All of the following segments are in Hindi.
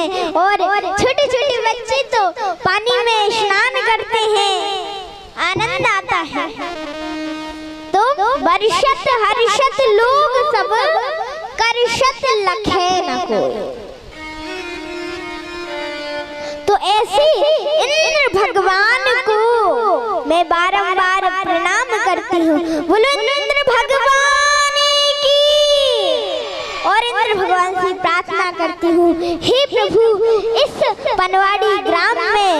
हैं और छोटे छोटे बच्चे तो पानी में स्नान करते हैं, आनंद आता है। तो वर्षत हर्षत लोग सब करषत लखे न कोई। तो ऐसे इंद्र भगवान को मैं बारंबार प्रणाम करती हूँ। बोलो इंद्र भगवान की। और इंद्र भगवान से प्रार्थना करती हूँ, हे प्रभु इस पनवाड़ी ग्राम में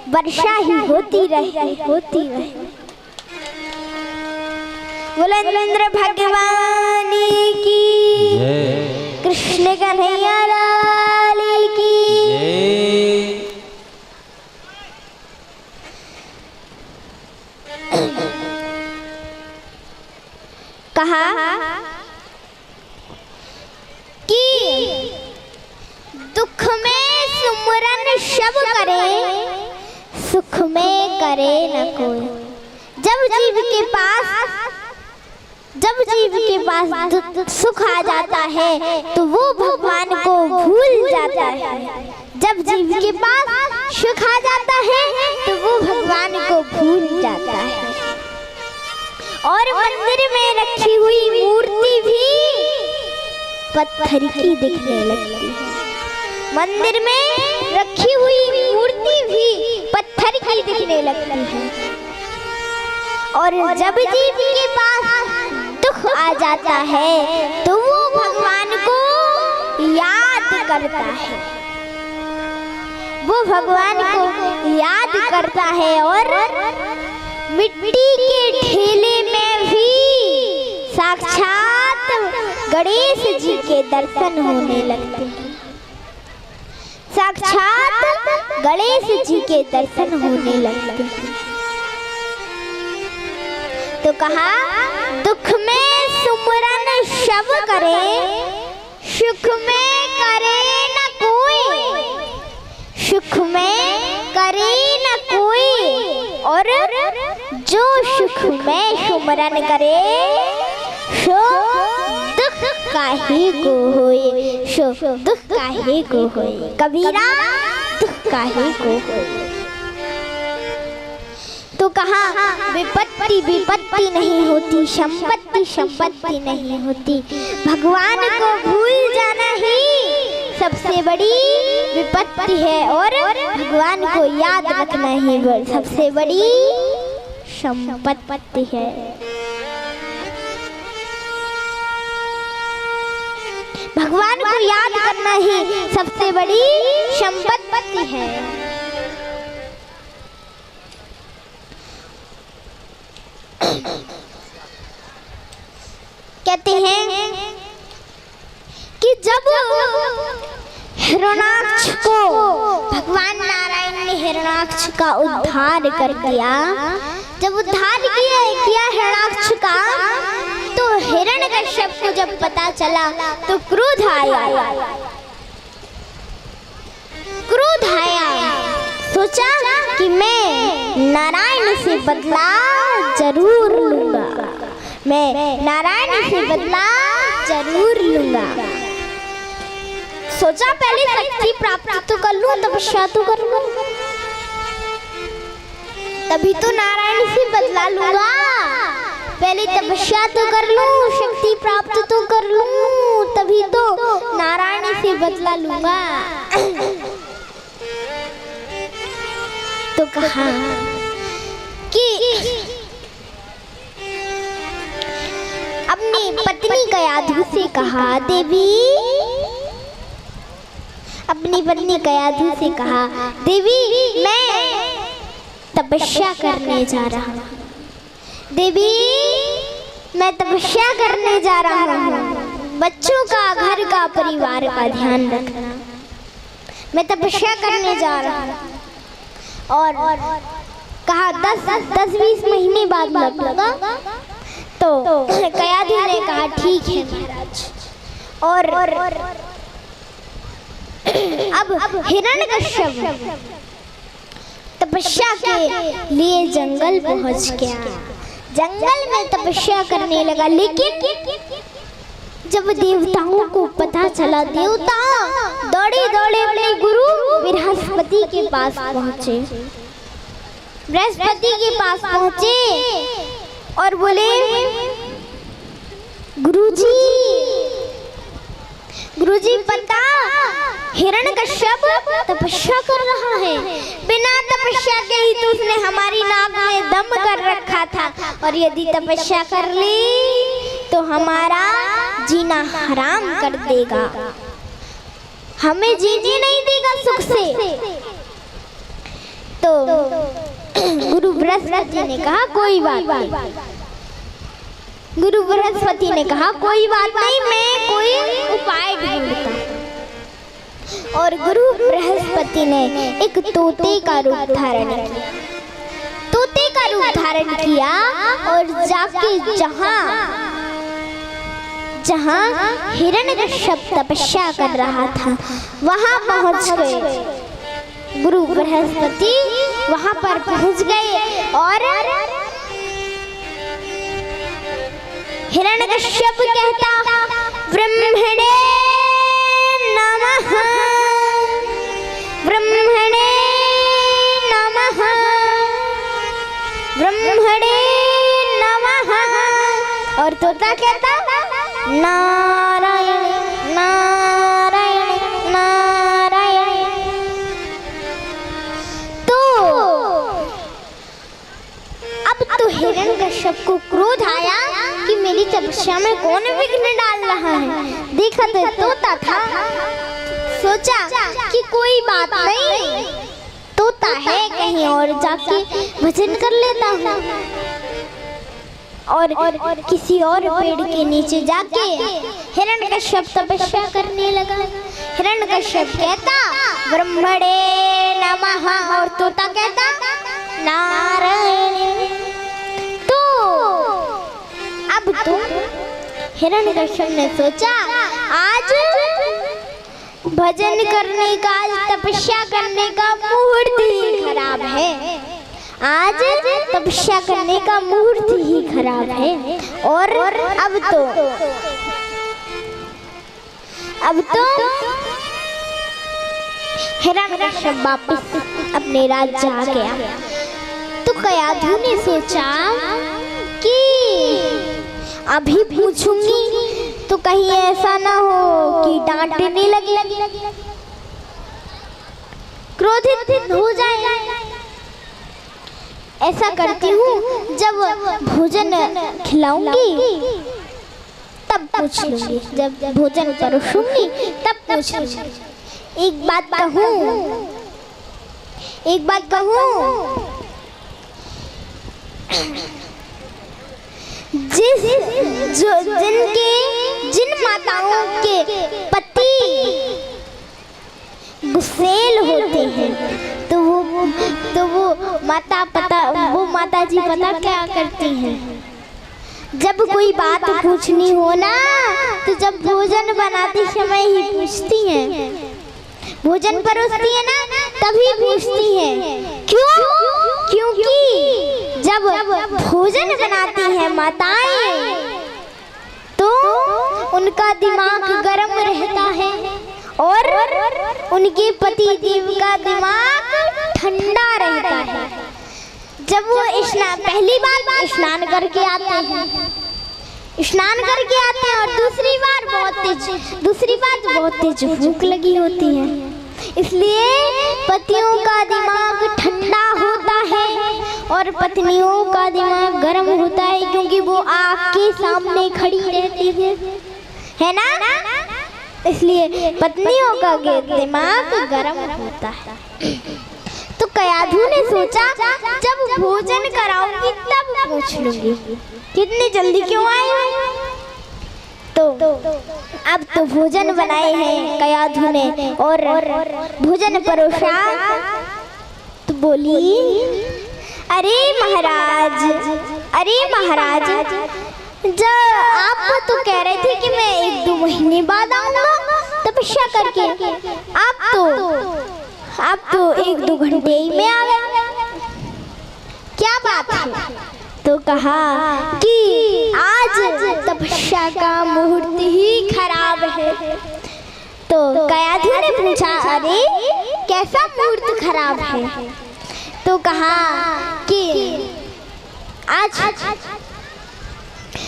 वर्षा ही होती रहे, होती रहे। बोलो इंद्र भगवान की। कृष्ण कन्हैया लाल की। कहा कि दुख में सुमरन सब करे, सुख में करे न कोई। जब जीव के पास सुख आ जाता है तो वो भगवान को भूल जाता है। जब जीव के पास सुख आ जाता है तो वो भगवान को भूल जाता है। और मंदिर में रखी हुई मूर्ति भी पत्थर की दिखने लगती है। मंदिर में रखी हुई मूर्ति भी पत्थर की दिखने लगती है। और जब जीव के पास दुख आ जाता है तो वो भगवान को याद करता है, वो भगवान को याद करता है। और मिट्टी के ढेले में भी साक्षात गणेश जी के दर्शन होने लगते हैं। साक्षात गणेश जी के दर्शन होने लगते हैं। तो कहा दुख में सुमरन सब करे, सुख में करे न कोई, सुख में करे न कोई। और जो सुख में सुमरन करे सो दुख काहे को होए, सो दुख काहे को होए। कबीरा दुख काहे को होए। तो कहा विपत्ति विपत्ति नहीं होती, संपत्ति संपत्ति नहीं होती। भगवान को भूल जाना ही सबसे बड़ी विपत्ति है और भगवान को याद रखना ही सबसे बड़ी संपत्ति है। भगवान को याद करना ही सबसे बड़ी संपत्ति है। कहते हैं कि जब हिरण्याक्ष को भगवान नारायण ने हिरण्याक्ष का उद्धार कर दिया, जब उद्धार किया हिरण्याक्ष का, तो हिरण्यकश्यप को जब पता चला तो क्रोध आया। क्रोध आया, सोचा कि मैं नारायण से बदला जरूर लूंगा, मैं नारायण से बदला जरूर लूंगा। सोचा पहले शक्ति प्राप्त तो कर लूं, तपस्या तो कर लूं, तभी तो नारायण से बदला लूंगा। पहले तपस्या तो कर लूं, शक्ति प्राप्त तो कर लूं, तभी तो नारायण से बदला लूंगा। तो कहा कि अपनी पत्नी कयाधु से कहा, देवी, अपनी पत्नी कयाधु से कहा, देवी मैं तपस्या करने जा रहा हूँ, देवी मैं तपस्या करने जा रहा हूँ, बच्चों का, घर का, परिवार का ध्यान रखना, मैं तपस्या करने जा रहा हूँ। और कहा 10-20 महीने बाद लौटूंगा। तो कयाधु ने कहा ठीक है महाराज। और अब हिरण्यकश्यप तपस्या के लिए जंगल पहुंच गया, जंगल में तपस्या करने लगा। लेकिन जब देवताओं को पता चला, देवता दौड़े दौड़े अपने गुरु बृहस्पति के पास पहुंचे। बृहस्पति के पास पहुंचे और बोले, गुरुजी पता हिरण्यकश्यप तपस्या कर रहा है। बिना तपस्या के ही तो उसने हमारी नाक में दम कर रखा था, और यदि तपस्या कर ली तो हमारा जीना हराम कर देगा, हमें जीने नहीं देगा सुख से। तो गुरु बृहस्पति ने कहा कोई बात नहीं। गुरु बृहस्पति ने कहा कोई बात नहीं, मैं कोई उपाय ढूंढता। और गुरु बृहस्पति ने एक तोते का रूप धारण किया। तोते का रूप धारण किया और जाके जहां हिरण्यकश्यप तपस्या कर रहा था वहां पहुंच गए। गुरु बृहस्पति वहां पर पहुंच गए और हिरण्यकश्यप कहता, ब्रह्मणे नमः, ब्रह्मणे नमः, ब्रह्मणे नमः। और तोता कहता, नारायण नारायण नारायण। तो अब तो हिरण्यकश्यप को क्रोध आया कि मेरी तपस्या में कौन विघ्न डाल रहा है। देखा तो तोता था, सोचा कि कोई बात नहीं, तोता है, कहीं और जाके भजन कर लेता हूँ। और किसी और पेड़ के नीचे जाके हिरण्यकश्यप तपस्या करने लगा। हिरण्यकश्यप कहता, ब्रह्मणे नमः, और तोता कहता, नारायण। अब तो हिरण्यकश्यप ने सोचा आज भजन करने का, तपस्या करने का मुहूर्त ही खराब है, आज तपस्या करने का मुहूर्त ही खराब है। और अब तो हिरण्यकश्यप वापस अपने राज्य आ गया। तो कयाधु ने सोचा कि अभी पूछूंगी तो कहीं ऐसा ना हो कि डांटने लगे, क्रोधित हो जाए। ऐसा करती हूँ, जब भोजन खिलाऊंगी तब पूछ लूंगी, जब भोजन परोसूंगी तब पूछ लूंगी। एक बात कहूँ, जिन माताओं के पति गुस्सेल होते हैं तो वो माता जी पता क्या करती हैं, जब कोई बात पूछनी हो ना तो जब भोजन बनाते समय ही पूछती हैं, भोजन परोसती है ना तभी पूछती हैं। क्योंकि जब भोजन बनाती हैं माताएं तो उनका दिमाग गर्म रहता है और उनके पति देव का दिमाग ठंडा रहता है। जब वो पहली बार स्नान करके आते हैं और दूसरी बार बहुत तेज भूख लगी होती है, इसलिए पतियों का दिमाग ठंडा होता है और पत्नियों का दिमाग गर्म होता है, क्योंकि वो आग के सामने खड़ी रहती है ना, इसलिए पत्नियों का दिमाग गर्म होता है। तो कयाधु ने सोचा जब भोजन कराऊंगी तब पूछ लूंगी, कितनी जल्दी क्यों आए। तो अब तो भोजन बनाए हैं कयाधु ने और भोजन परोसा। तो बोली, अरे महाराज, जब आप तो कह रहे थे कि मैं 1-2 महीने बाद आऊंगा तपस्या करके, आप तो 1-2 घंटे ही में आ गए, क्या बात है। तो कहा कि आज तपस्या का मुहूर्त ही खराब है। तो कयाधु ने पूछा, अरे कैसा मुहूर्त खराब है? तो कहा कि आज